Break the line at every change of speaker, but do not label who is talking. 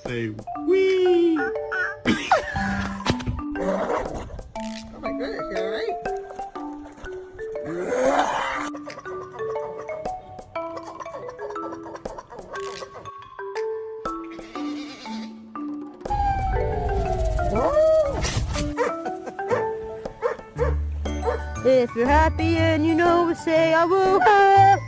Say wee.
Oh my goodness, you alright?
If you're happy and you know it, say I will.